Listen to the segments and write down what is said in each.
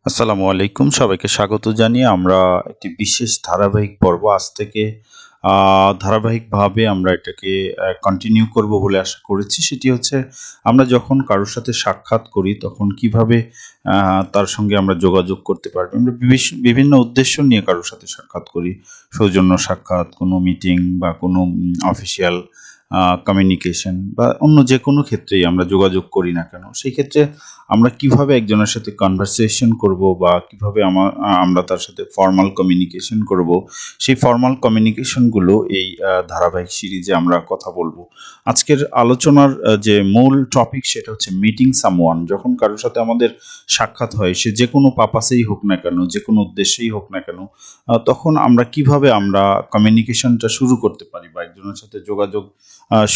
আসসালামু আলাইকুম, সবাইকে স্বাগত জানিয়ে আমরা একটি বিশেষ ধারাবাহিক পর্ব আজ থেকে ধারাবাহিকভাবে আমরা এটাকে কন্টিনিউ করব বলে আশা করেছি। সেটি হচ্ছে আমরা যখন কারোর সাথে সাক্ষাৎ করি তখন কিভাবে তার সঙ্গে আমরা যোগাযোগ করতে পারবো। আমরা বিভিন্ন উদ্দেশ্য নিয়ে কারোর সাথে সাক্ষাৎ করি। সৌজন্য সাক্ষাৎ, কোনো মিটিং বা কোনো অফিসিয়াল কমিউনিকেশন বা অন্য যেকোনো ক্ষেত্রেই আমরা যোগাযোগ করি না কেন, সেই ক্ষেত্রে আমরা কিভাবে একজনের সাথে কনভারসেশন করব বা কিভাবে আমরা তার সাথে ফর্মাল কমিউনিকেশন করব, সেই ফর্মাল কমিউনিকেশনগুলো এই ধারাবাহিক সিরিজে আমরা কথা বলবো। আজকের আলোচনার যে মূল টপিক সেটা হচ্ছে মিটিং সামওয়ান। যখন কারোর সাথে আমাদের সাক্ষাৎ হয়, সে যে কোনো পারপাসেই হোক না কেন, যে কোনো উদ্দেশ্যেই হোক না কেন, তখন আমরা কিভাবে আমরা কমিউনিকেশনটা শুরু করতে পারি বা একজনের সাথে যোগাযোগ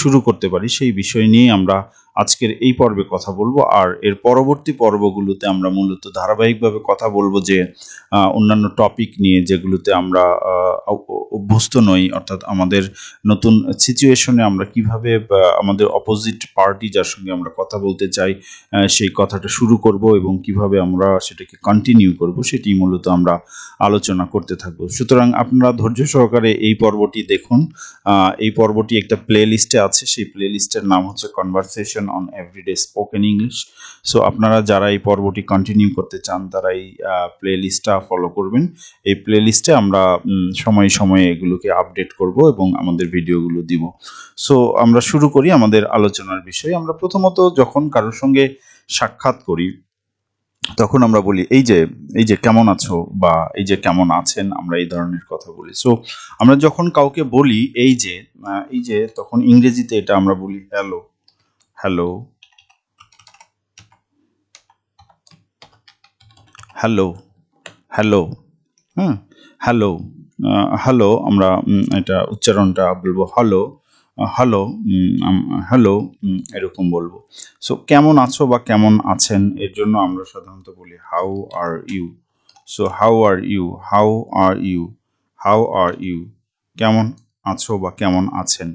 শুরু করতে পারি, সেই বিষয় নিয়ে আমরা আজকের এই পর্বে কথা বলবো। আর এর পরবর্তী পর্বগুলোতে আমরা মূলত ধারাবাহিকভাবে কথা বলবো যে অন্যান্য টপিক নিয়ে যেগুলোতে আমরা অভ্যস্ত নই, অর্থাৎ আমাদের নতুন সিচুয়েশনে আমরা কিভাবে আমাদের অপোজিট পার্টি যার সঙ্গে আমরা কথা বলতে চাই সেই কথাটা শুরু করব এবং কিভাবে আমরা সেটাকে কন্টিনিউ করব, সেটি মূলত আমরা আলোচনা করতে থাকবো। সুতরাং আপনারা ধৈর্য সহকারে এই পর্বটি দেখুন। এই পর্বটি একটা প্লে লিস্টে আছে, সেই প্লে লিস্টের নাম হচ্ছে conversation on everyday spoken English. So আপনারা যারা এই পর্বটি কন্টিনিউ করতে চান তারা এই প্লে লিস্টটা ফলো করবেন। এই প্লে লিস্টে আমরা সময়ে সময়ে এগুলোকে আপডেট করব এবং আমাদের ভিডিওগুলো দিব। সো আমরা শুরু করি আমাদের আলোচনার বিষয়ে। আমরা প্রথমত যখন কারোর সঙ্গে সাক্ষাৎ করি তখন আমরা বলি এই যে কেমন আছো বা এই যে কেমন আছেন, আমরা এই ধরনের কথা বলি। সো আমরা যখন কাউকে বলি এই যে তখন ইংরেজিতে এটা আমরা বলি হ্যালো, হ্যালো, হ্যালো, হ্যালো। হুম, হ্যালো, হ্যালো আমরা এটা উচ্চারণটা বলবো হ্যালো, হ্যালো, হ্যালো, এরকম বলবো। সো কেমন আছো বা কেমন আছেন এর জন্য আমরা সাধারণত বলি how are you. So how are you, how are you, how are you, কেমন আছো বা কেমন আছেন।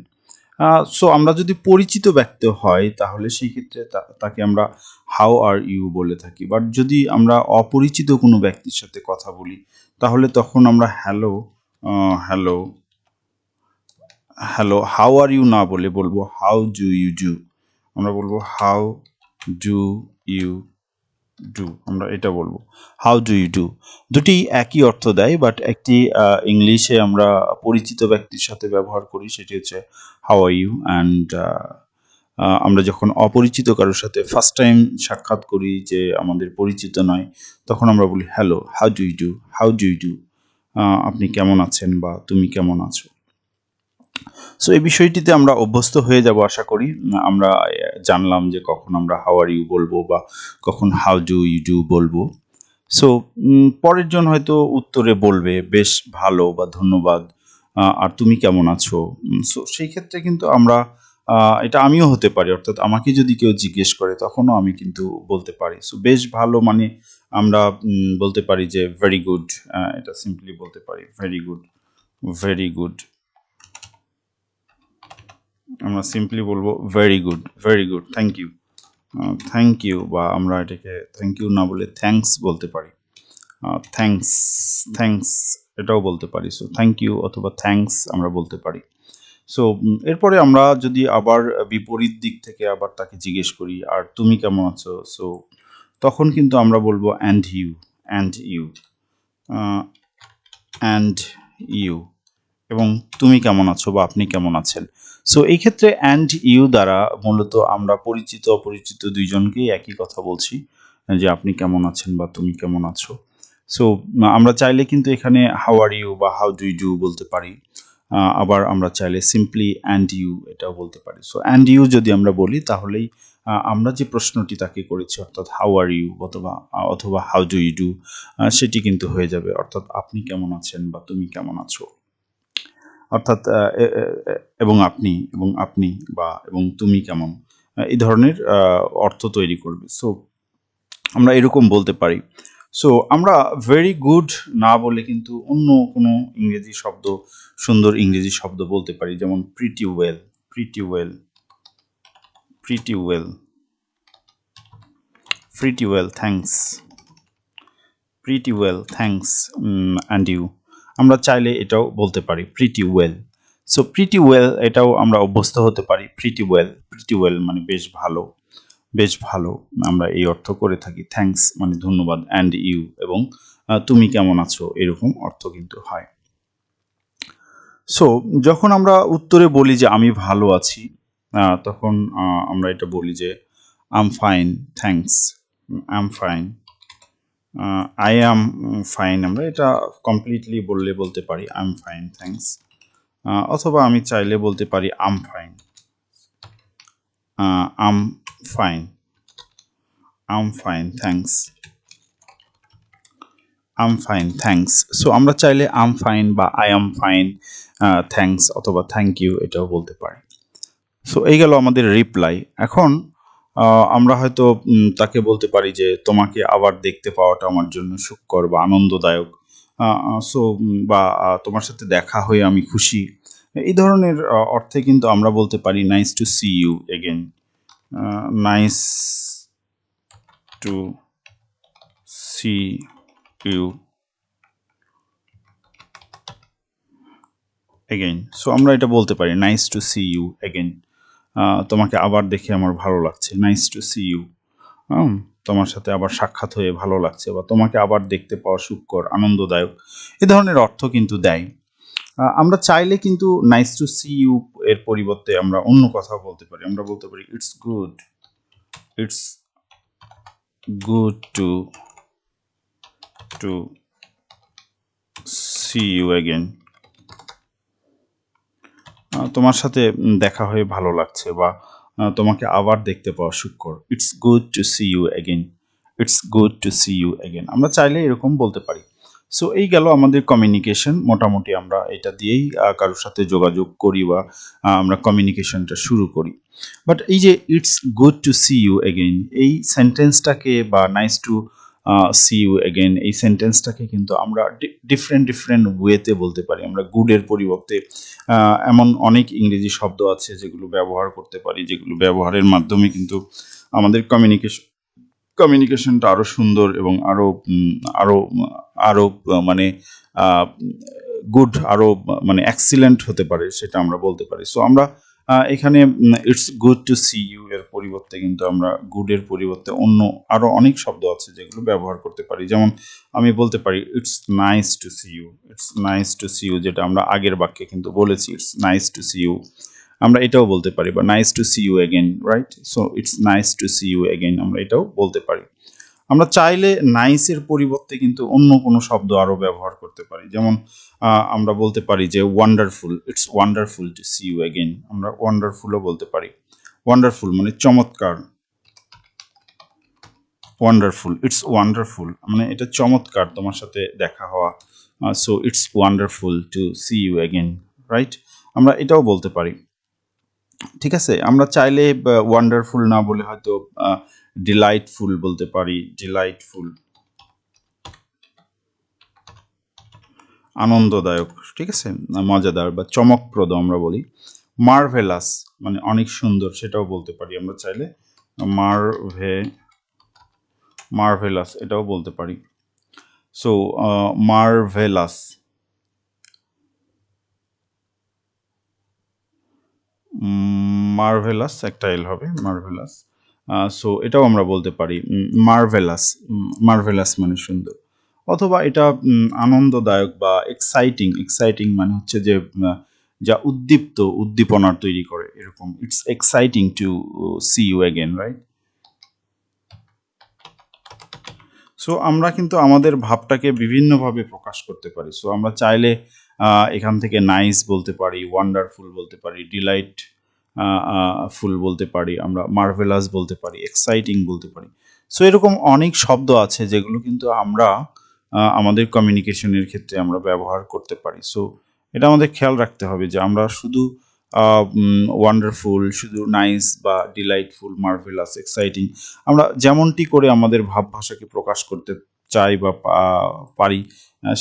সো আমরা যদি পরিচিত ব্যক্তি হয় তাহলে সেই ক্ষেত্রে তাকে আমরা হাউ আর ইউ বলে থাকি। বাট যদি আমরা অপরিচিত কোনো ব্যক্তির সাথে কথা বলি তাহলে তখন আমরা hello, hello, hello, how are you না বলে বলবো হাউ ডু ইউ ডু। আমরা বলবো হাউ ডু ইউ ডু, আমরা এটা বলবো হাউ ডু ইউ ডু। দুটি একই অর্থ দেয়, বাট একটি ইংলিশে আমরা পরিচিত ব্যক্তির সাথে ব্যবহার করি, সেটি হচ্ছে হাউ আর ইউ। অ্যান্ড আমরা যখন অপরিচিত কারোর সাথে ফার্স্ট টাইম সাক্ষাৎ করি, যে আমাদের পরিচিত নয়, তখন আমরা বলি hello, how do you do, how do you do, আপনি কেমন আছেন বা তুমি কেমন আছো। সো এই বিষয়টিতে আমরা অভ্যস্ত হয়ে যাব আশা করি। আমরা জানলাম যে কখন আমরা হাউ আর ইউ বলবো বা কখন হাউ ডু ইউ ডু বলবো। সো পরের জন হয়তো উত্তরে বলবে বেশ ভালো বা ধন্যবাদ, আর তুমি কেমন আছো। সো সেই ক্ষেত্রে কিন্তু আমরা এটা আমিও হতে পারি, অর্থাৎ আমাকে যদি কেউ জিজ্ঞেস করে তখনও আমি কিন্তু বলতে পারি। সো বেশ ভালো মানে আমরা বলতে পারি যে ভেরি গুড, এটা সিম্পলি বলতে পারি ভেরি গুড, ভেরি গুড। আমরা সিম্পলি বলবো very good, very good, thank you, thank you, বা আমরা এটাকে থ্যাংক ইউ না বলে থ্যাঙ্কস বলতে পারি। থ্যাঙ্কস, থ্যাঙ্কস এটাও বলতে পারি। সো থ্যাংক ইউ অথবা থ্যাঙ্কস আমরা বলতে পারি। সো এরপরে আমরা যদি আবার বিপরীত দিক থেকে আবার তাকে জিজ্ঞেস করি আর তুমি কেমন আছো, সো তখন কিন্তু আমরা বলবো and you, and you, and you, এবং তুমি কেমন আছো বা আপনি কেমন আছেন। সো এই ক্ষেত্রে অ্যান্ড ইউ দ্বারা মূলত আমরা পরিচিত অপরিচিত দুইজনকেই একই কথা বলছি, যে আপনি কেমন আছেন বা তুমি কেমন আছো। সো আমরা চাইলে কিন্তু এখানে হাউ আর ইউ বা হাউ ডু ইউ ডু বলতে পারি। আবার আমরা চাইলে সিম্পলি অ্যান্ড ইউ এটাও বলতে পারি। সো অ্যান্ড ইউ যদি আমরা বলি তাহলেই আমরা যে প্রশ্নটি তাকে করেছি, অর্থাৎ হাউ আর ইউ অথবা হাউ ডু ইউ ডু, সেটি কিন্তু হয়ে যাবে, অর্থাৎ আপনি কেমন আছেন বা তুমি কেমন আছো। অর্থাৎ এবং আপনি বা এবং তুমি কেমন, এই ধরনের অর্থ তৈরি করবে। সো আমরা এরকম বলতে পারি। সো আমরা ভেরি গুড না বলে কিন্তু অন্য কোনো ইংরেজি শব্দ, সুন্দর ইংরেজি শব্দ বলতে পারি, যেমন pretty well, pretty well, pretty well, pretty well, thanks, pretty well thanks and you. আমরা চাইলে এটাও বলতে পারি pretty well. So pretty well এটাও আমরা অভ্যস্ত হতে পারি। প্রিটি ওয়েল মানে বেশ ভালো, বেশ ভালো আমরা এই অর্থ করে থাকি। থ্যাঙ্কস মানে ধন্যবাদ, অ্যান্ড ইউ এবং তুমি কেমন আছো এরকম অর্থ কিন্তু হয়। সো যখন আমরা উত্তরে বলি যে আমি ভালো আছি, তখন আমরা এটা বলি যে I'm fine, thanks, I'm fine, I am fine. আমরা এটা কমপ্লিটলি বললে বলতে পারি আই এম ফাইন থ্যাঙ্কস, অথবা আমি চাইলে বলতে পারি I'm fine, I'm fine, I'm fine thanks, I'm fine thanks. So আমরা চাইলে আম ফাইন বা আই অ্যাম ফাইন, থ্যাঙ্কস অথবা থ্যাংক ইউ এটাও বলতে পারি। সো এই গেল আমাদের রিপ্লাই। এখন আমরা হয়তো তাকে বলতে পারি যে তোমাকে আবার দেখতে পাওয়াটা আমার জন্য সুখকর বা আনন্দদায়ক। সো বা তোমার সাথে দেখা হয়ে আমি খুশি। এই ধরনের অর্থে কিন্তু আমরা বলতে পারি nice to see you again, nice to see you again. So আমরা এটা বলতে পারি nice to see you again, তোমাকে আবার দেখে আমার ভালো লাগছে, নাইস টু সি ইউ। তোমার সাথে আবার সাক্ষাৎ হয়ে ভালো লাগছে বা তোমাকে আবার দেখতে পাওয়া সুখকর আনন্দদায়ক, এ ধরনের অর্থ কিন্তু দেয়। আমরা চাইলে কিন্তু নাইস টু সি ইউ এর পরিবর্তে আমরা অন্য কথা বলতে পারি। আমরা বলতে পারি it's good, it's good to see you again. তোমার সাথে দেখা হয়ে ভালো লাগছে বা তোমাকে আবার দেখতে পাওয়া সুখকর। It's good to see you again, it's good to see you again. আমরা চাইলে এরকম বলতে পারি। সো এই গেল আমাদের কমিউনিকেশন। মোটামুটি আমরা এটা দিয়েই কারোর সাথে যোগাযোগ করি বা আমরা কমিউনিকেশনটা শুরু করি। বাট এই যে it's good to see you again, এই সেন্টেন্সটাকে বা nice to see you again, এই সেন্টেন্সটাকে কিন্তু আমরা ডিফারেন্ট ডিফারেন্ট ওয়েতে বলতে পারি। আমরা গুডের পরিবর্তে এমন অনেক ইংরেজি শব্দ আছে যেগুলো ব্যবহার করতে পারি, যেগুলো ব্যবহারের মাধ্যমে কিন্তু আমাদের কমিউনিকেশনটা আরও সুন্দর এবং আরও আরও মানে গুড, আরও মানে এক্সিলেন্ট হতে পারে, সেটা আমরা বলতে পারি। সো আমরা এখানে it's good to see you এর পরিবর্তে কিন্তু আমরা গুডের পরিবর্তে অন্য আরও অনেক শব্দ আছে যেগুলো ব্যবহার করতে পারি। যেমন আমি বলতে পারি it's nice to see you, it's nice to see you, যেটা আমরা আগের বাক্যে কিন্তু বলেছি it's nice to see you. আমরা এটাও বলতে পারি বা nice to see you again, right? So it's nice to see you again, আমরা এটাও বলতে পারি। আমরা চাইলে নাইসের পরিবর্তে কিন্তু অন্য কোনো শব্দ আরও ব্যবহার করতে পারি। যেমন আমরা বলতে পারি যে wonderful, it's wonderful to see you again. আমরা ওয়ান্ডারফুলও বলতে পারি। ওয়ান্ডারফুল মানে চমৎকার, ওয়ান্ডারফুল, ইটস ওয়ান্ডারফুল মানে এটা চমৎকার তোমার সাথে দেখা হওয়া। So it's wonderful to see you again, right? আমরা এটাও বলতে পারি। ঠিক আছে, আমরা চাইলে ওয়ান্ডারফুল না বলে হয়তো ডিলাইটফুল বলতে পারি। ডিলাইটফুল আনন্দদায়ক, ঠিক আছে, মজাদার বা চমকপ্রদ আমরা বলি। মার্ভেলাস মানে অনেক সুন্দর, সেটাও বলতে পারি আমরা চাইলে। মার্ভে মার্ভেলাস এটাও বলতে পারি। সো মার্ভেলাস, মার্ভেলাস একটা এল হবে, মার্ভেলাস। সো এটাও আমরা বলতে পারি মার্ভেলাস। মার্ভেলাস মানে সুন্দর, অথবা এটা আনন্দদায়ক বা এক্সাইটিং। এক্সাইটিং মানে হচ্ছে যে যা উদ্দীপনার তৈরি করে এরকম। It's exciting to see you again, right? So আমরা কিন্তু আমাদের ভাবটাকে বিভিন্নভাবে প্রকাশ করতে পারি। সো আমরা চাইলে এখান থেকে নাইস বলতে পারি, ওয়ান্ডারফুল বলতে পারি, ডিলাইট ফুল বলতে পারি, আমরা মার্ভেলাস বলতে পারি, এক্সাইটিং বলতে পারি। সো এরকম অনেক শব্দ আছে যেগুলো কিন্তু আমরা আমাদের কমিউনিকেশনের ক্ষেত্রে আমরা ব্যবহার করতে পারি। সো এটা আমাদের খেয়াল রাখতে হবে যে আমরা শুধু ওয়ান্ডারফুল, শুধু নাইস বা ডিলাইটফুল, মার্ভেলাস, এক্সাইটিং, আমরা যেমনটি করে আমাদের ভাব ভাষাকে প্রকাশ করতে চাই বা পারি,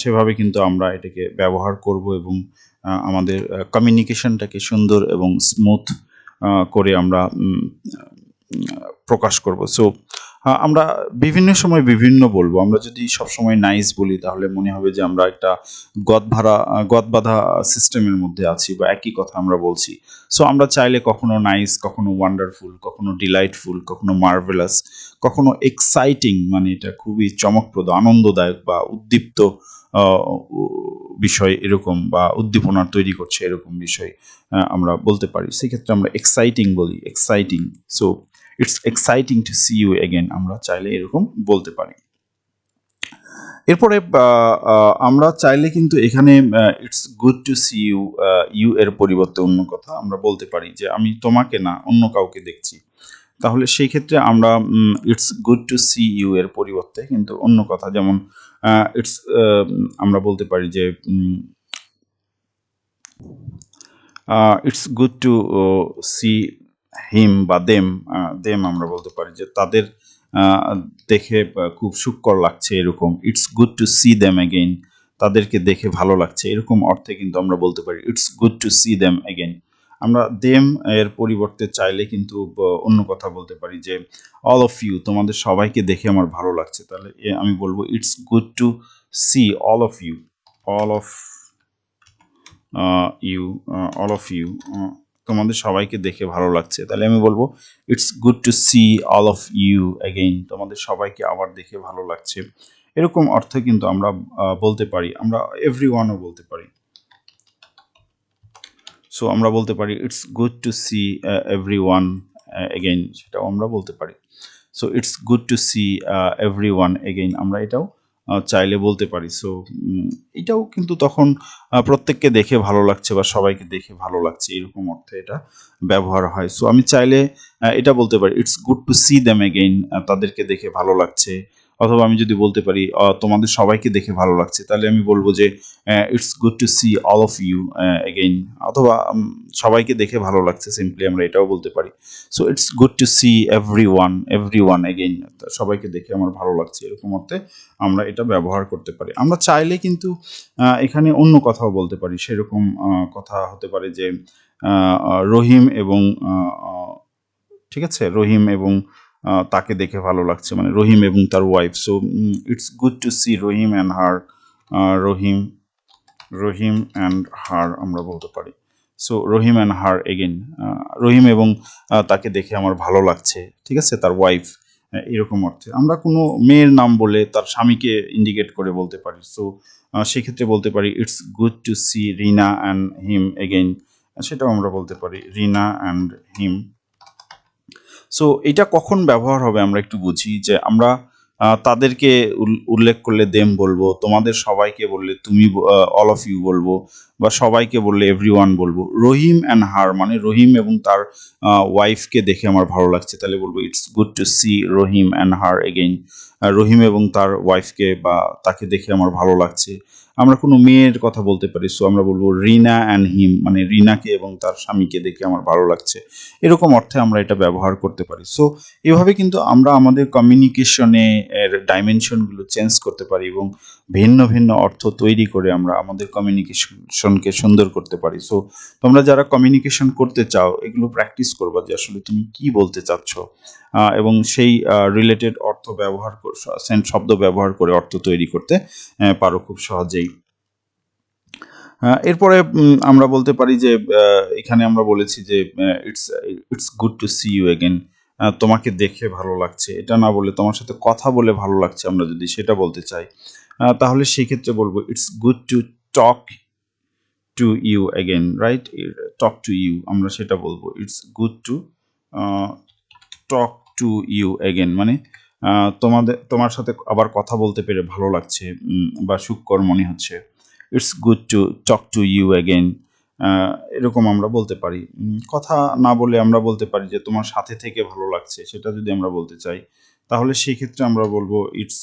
সেভাবে কিন্তু আমরা এটাকে ব্যবহার করব এবং আমাদের কমিউনিকেশনটাকে সুন্দর এবং স্মুথ করে আমরা প্রকাশ করব। সো আমরা বিভিন্ন সময় বিভিন্ন বলবো। আমরা যদি সবসময় নাইস বলি তাহলে মনে হবে যে আমরা একটা গদ বাঁধা সিস্টেমের মধ্যে আছি বা একই কথা আমরা বলছি। সো আমরা চাইলে কখনো নাইস, কখনো ওয়ান্ডারফুল, কখনো ডিলাইটফুল, কখনো মার্ভেলাস, কখনো এক্সাইটিং, মানে এটা খুবই চমকপ্রদ, আনন্দদায়ক বা উদ্দীপ্ত বিষয় এরকম, বা উদ্দীপনা তৈরি করছে এরকম বিষয় আমরা বলতে পারি। সেক্ষেত্রে আমরা এক্সাইটিং বলি, exciting. So it's exciting to see you again, আমরা চাইলে এরকম বলতে পারি। এরপরে আমরা চাইলে কিন্তু এখানে it's good to see you, you এর পরিবর্তে অন্য কথা আমরা বলতে পারি যে আমি তোমাকে না অন্য কাউকে দেখছি। তাহলে সেই ক্ষেত্রে আমরা it's good to see you এর পরিবর্তে কিন্তু অন্য কথা, যেমন ইটস আমরা বলতে পারি যে it's good to see him বা দেম। দেম আমরা বলতে পারি যে তাদের দেখে খুব সুখকর লাগছে এরকম। It's good to see them again, তাদেরকে দেখে ভালো লাগছে এরকম অর্থে কিন্তু আমরা বলতে পারি it's good to see them again. আমরা দেম এর পরিবর্তে চাইলে কিন্তু অন্য কথা বলতে পারি যে অল অফ ইউ, তোমাদের সবাইকে দেখে আমার ভালো লাগছে। তাহলে আমি বলবো it's good to see all of you, all of you, all of you, তোমাদের সবাইকে দেখে ভালো লাগছে। তাহলে আমি বলবো it's good to see all of you again, তোমাদের সবাইকে আবার দেখে ভালো লাগছে এরকম অর্থে কিন্তু আমরা বলতে পারি। আমরা এভরিওয়ানও বলতে পারি। সো আমরা বলতে পারি it's good to see everyone again, সেটাও আমরা বলতে পারি। So it's good to see everyone again, আমরা এটাও চাইলে বলতে পারি। সো এটাও কিন্তু তখন প্রত্যেককে দেখে ভালো লাগছে বা সবাইকে দেখে ভালো লাগছে এরকম অর্থে এটা ব্যবহার হয়। সো আমি চাইলে এটা বলতে পারি it's good to see them again, তাদেরকে দেখে ভালো লাগছে। অথবা আমি যদি বলতে পারি তোমাদের সবাইকে দেখে ভালো লাগছে, তাহলে আমি বলবো যে it's good to see all of you again. অথবা সবাইকে দেখে ভালো লাগছে, সিম্পলি আমরা এটাও বলতে পারি। So it's good to see everyone again, সবাইকে দেখে আমার ভালো লাগছে এরকম অর্থে আমরা এটা ব্যবহার করতে পারি। আমরা চাইলে কিন্তু এখানে অন্য কথাও বলতে পারি। সেরকম কথা হতে পারে যে রহিম এবং ঠিক আছে, রহিম এবং তাকে দেখে ভালো লাগছে, মানে রহিম এবং তার wife. So it's good to see Rahim and her, Rahim Rahim and her আমরা বলতে পারি। So Rahim and her again, Rahim এবং তাকে দেখে আমার ভালো লাগছে, ঠিক আছে, তার ওয়াইফ এরকম অর্থে। আমরা কোনো মেয়ের নাম বলে তার স্বামীকে ইন্ডিকেট করে বলতে পারি। সো সেক্ষেত্রে বলতে পারি it's good to see Rina and him again, সেটাও আমরা বলতে পারি রিনা অ্যান্ড হিম। সো এটা কখন ব্যবহার হবে আমরা একটু বুঝি, যে আমরা তাদেরকে উল্লেখ করলে দেম বলবো, তোমাদের সবাইকে বললে তুমি, অল অফ ইউ বলবো, বা সবাইকে বললে এভরিওয়ান বলবো। রহিম অ্যান্ড হার মানে রহিম এবং তার ওয়াইফকে দেখে আমার ভালো লাগছে, তাহলে বলবো it's good to see Rahim and her again, Rahim এবং তার ওয়াইফকে বা তাকে দেখে আমার ভালো লাগছে। আমরা কোনো মেয়ের কথা বলতে পারি, সো আমরা বলবো রিনা অ্যান্ড হিম, মানে রিনাকে এবং তার স্বামীকে দেখে আমার ভালো লাগছে এরকম অর্থে আমরা এটা ব্যবহার করতে পারি। সো এভাবে কিন্তু আমরা আমাদের কমিউনিকেশনে এর ডাইমেনশনগুলো চেঞ্জ করতে পারি এবং ভিন্ন ভিন্ন অর্থ তৈরি করে আমরা আমাদের কমিউনিকেশনকে সুন্দর করতে পারি। সো তোমরা যারা কমিউনিকেশন করতে চাও এগুলো প্র্যাকটিস করবা যে আসলে তুমি কি বলতে চাচ্ছ, এবং সেই রিলেটেড অর্থ ব্যবহার শব্দ ব্যবহার করে অর্থ তৈরি করতে পারো খুব সহজেই। এরপরে আমরা বলতে পারি যে এখানে আমরা বলেছি যে it's it's good to see you again, তোমাকে দেখে ভালো লাগছে, এটা না বলে তোমার সাথে কথা বলে ভালো লাগছে আমরা যদি সেটা বলতে চাই, তাহলে সেক্ষেত্রে বলবো it's good to talk to you again, right? Talk to you আমরা সেটা বলবো it's good to talk to you again, মানে তোমার সাথে আবার কথা বলতে পেরে ভালো লাগছে বা সুখকর মনে হচ্ছে। It's good to talk to you again, এরকম আমরা বলতে পারি। কথা না বলে আমরা বলতে পারি যে তোমার সাথে থেকে ভালো লাগছে, সেটা যদি আমরা বলতে চাই তাহলে সেই ক্ষেত্রে আমরা বলবো it's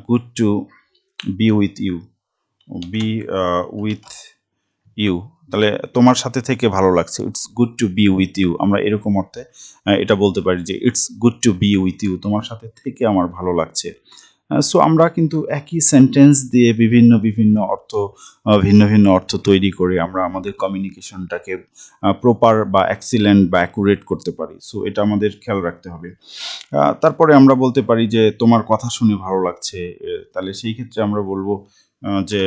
good to be with you, be with you, তাহলে তোমার সাথে থেকে ভালো লাগছে, it's good to be with you, আমরা এরকম অর্থে এটা বলতে পারি যে it's good to be with you, তোমার সাথে থেকে আমার ভালো লাগছে। সো আমরা কিন্তু একই সেন্টেন্স দিয়ে বিভিন্ন বিভিন্ন অর্থ ভিন্ন ভিন্ন অর্থ তৈরি করে আমরা আমাদের কমিউনিকেশনটাকে প্রপার বা এক্সিলেন্ট বা অ্যাকুরেট করতে পারি। সো এটা আমাদের খেয়াল রাখতে হবে। তারপরে আমরা বলতে পারি যে তোমার কথা শুনে ভালো লাগছে। তাহলে সেই ক্ষেত্রে আমরা বলবো যে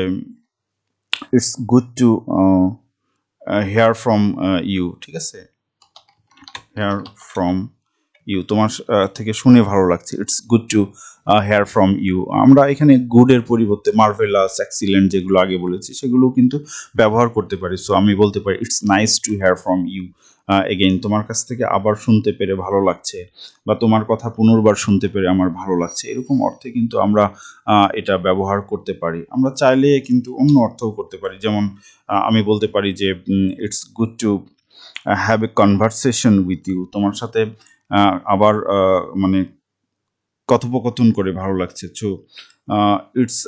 it's good to hear from you, ঠিক আছে? হেয়ার ফ্রম ইউ, তোমার থেকে শুনে ভালো লাগছে। It's good to hear from you. আমরা এখানে গুডের পরিবর্তে মার্ভেলাস, এক্সিলেন্ট যেগুলো আগে বলেছি সেগুলো কিন্তু ব্যবহার করতে পারি। সো আমি বলতে পারি it's nice to hear from you again, তোমার কাছ থেকে আবার শুনতে পেরে ভালো লাগছে, বা তোমার কথা পুনর্বার শুনতে পেরে আমার ভালো লাগছে, এরকম অর্থে কিন্তু আমরা এটা ব্যবহার করতে পারি। আমরা চাইলে কিন্তু অন্য অর্থও করতে পারি, যেমন আমি বলতে পারি যে it's good to have a conversation with you, তোমার সাথে আবার মানে কথোপকথন করে ভালো লাগছে। So it's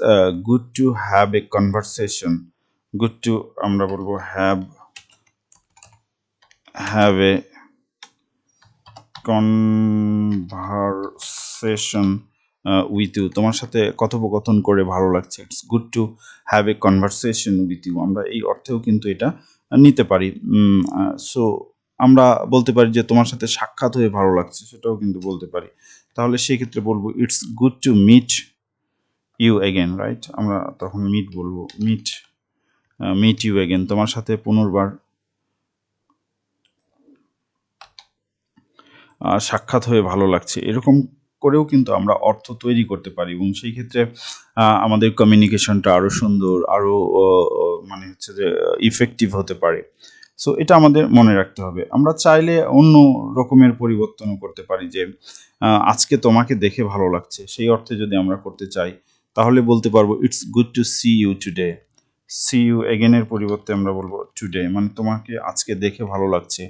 good to have a conversation, good to আমরা বলবো have a conversation with you, তোমার সাথে কথোপকথন করে ভালো লাগছে। It's good to have a conversation with you, আমরা এই অর্থেও কিন্তু এটা নিতে পারি। সো আমরা বলতে পারি যে তোমার সাথে সাক্ষাৎ হয়ে ভালো লাগছে, সেটাও কিন্তু বলতে পারি। তাহলে সেই ক্ষেত্রে বলবো it's good to meet you again, right? আমরা তখন মিট বলবো, মিট ইউ এগেন, তোমার সাথে পুনর্বার সাক্ষাৎ হয়ে ভালো লাগছে। এরকম করেও কিন্তু আমরা অর্থ তৈরি করতে পারি, এবং সেই ক্ষেত্রে আমাদের কমিউনিকেশনটা আরও সুন্দর, আরও মানে হচ্ছে যে ইফেক্টিভ হতে পারে। সো এটা আমাদের মনে রাখতে হবে। আমরা চাইলে অন্য রকমের পরিবর্তনও করতে পারি, যে আজকে তোমাকে দেখে ভালো লাগছে, সেই অর্থে যদি আমরা করতে চাই তাহলে বলতে পারবো it's good to see you today. See you এগেনের পরিবর্তে আমরা বলবো টুডে, মানে তোমাকে আজকে দেখে ভালো লাগছে।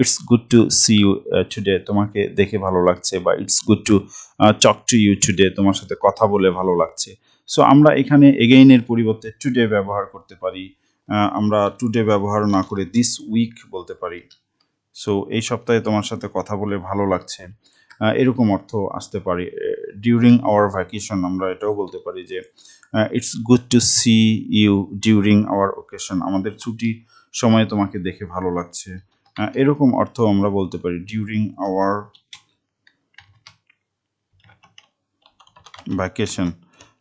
It's good to see you today, তোমাকে দেখে ভালো লাগছে, বা it's good to talk to you today, তোমার সাথে কথা বলে ভালো লাগছে। সো আমরা এখানে এগেইনের পরিবর্তে টুডে ব্যবহার করতে পারি। আমরা টুডে ব্যবহার না করে দিস উইক বলতে পারি। সো এই সপ্তাহে তোমার সাথে কথা বলে ভালো লাগছে, এরকম অর্থ আসতে পারে। ডিউরিং আওয়ার ভ্যাকেশন, আমরা এটাও বলতে পারি যে it's good to see you during our occasion, আমাদের ছুটির সময়ে তোমাকে দেখে ভালো লাগছে, এরকম অর্থ আমরা বলতে পারি ডিউরিং আওয়ার ভ্যাকেশন।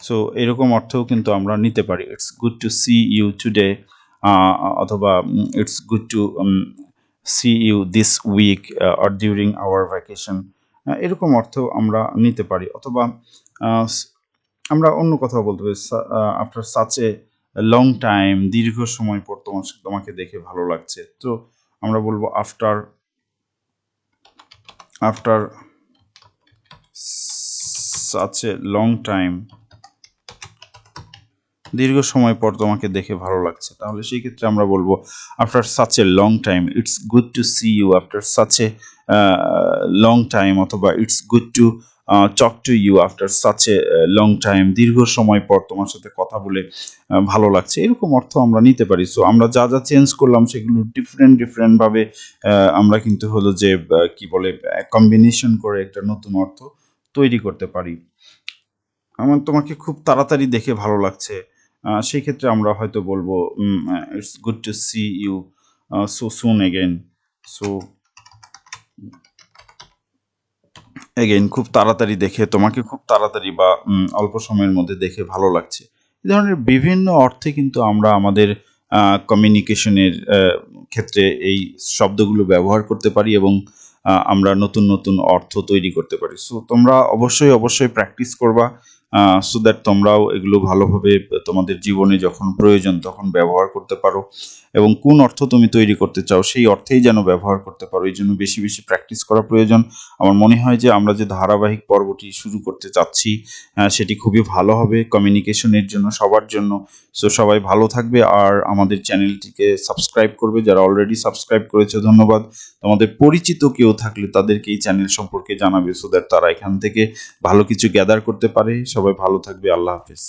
সো এরকম অর্থও কিন্তু আমরা নিতে পারি, it's good to see you today, অথবা it's good to see you this week or during our vacation, এরকম অর্থ আমরা নিতে পারি। অথবা আমরা অন্য কথা বলতে পারি, after such a long time, দীর্ঘ সময় পর তোমাকে দেখে ভালো লাগছে। তো আমরা বলবো after such a long time, দীর্ঘ সময় পর তোমাকে দেখে ভালো লাগছে। তাহলে সেই ক্ষেত্রে আমরা বলবো after such a long time, it's good to see you after such a long time, অথবা it's good to talk to you after such a long time, দীর্ঘ সময় পর তোমার সাথে কথা বলে ভালো লাগছে, এরকম অর্থ আমরা নিতে পারি। সো আমরা যা যা চেঞ্জ করলাম সেগুলো ডিফারেন্টভাবে আমরা কিন্তু হলো যে কি বলে কম্বিনেশন করে একটা নতুন অর্থ তৈরি করতে পারি। আমার তোমাকে খুব তাড়াতাড়ি দেখে ভালো লাগছে, সেই ক্ষেত্রে আমরা হয়তো বলবো it's good to see you so soon again. So again, খুব তাড়াতাড়ি দেখে, তোমাকে খুব তাড়াতাড়ি বা অল্প সময়ের মধ্যে দেখে ভালো লাগছে। এই ধরনের বিভিন্ন অর্থে কিন্তু আমরা আমাদের কমিউনিকেশনের ক্ষেত্রে এই শব্দগুলো ব্যবহার করতে পারি, এবং আমরা নতুন নতুন অর্থ তৈরি করতে পারি। সো তোমরা অবশ্যই প্র্যাকটিস করবা, সো দ্যাট তোমরাও এগুলো ভালোভাবে তোমাদের জীবনে যখন প্রয়োজন তখন ব্যবহার করতে পারো, এবং কোন অর্থ তুমি তৈরি করতে চাও সেই অর্থেই যেন ব্যবহার করতে পারো। এই জন্য বেশি বেশি প্র্যাকটিস করা প্রয়োজন। আমার মনে হয় যে আমরা যে ধারাবাহিক পর্বটি শুরু করতে চাচ্ছি সেটি খুবই ভালো হবে কমিউনিকেশনের জন্য, সবার জন্য। সো সবাই ভালো থাকবে, আর আমাদের চ্যানেলটিকে সাবস্ক্রাইব করবে। যারা অলরেডি সাবস্ক্রাইব করেছে ধন্যবাদ। তোমাদের পরিচিত কেউ থাকলে তাদেরকে এই চ্যানেল সম্পর্কে জানাবে, সো দ্যাট তারা এখান থেকে ভালো কিছু গ্যাদার করতে পারে। সবাই ভালো থাকবে, আল্লাহ হাফেজ।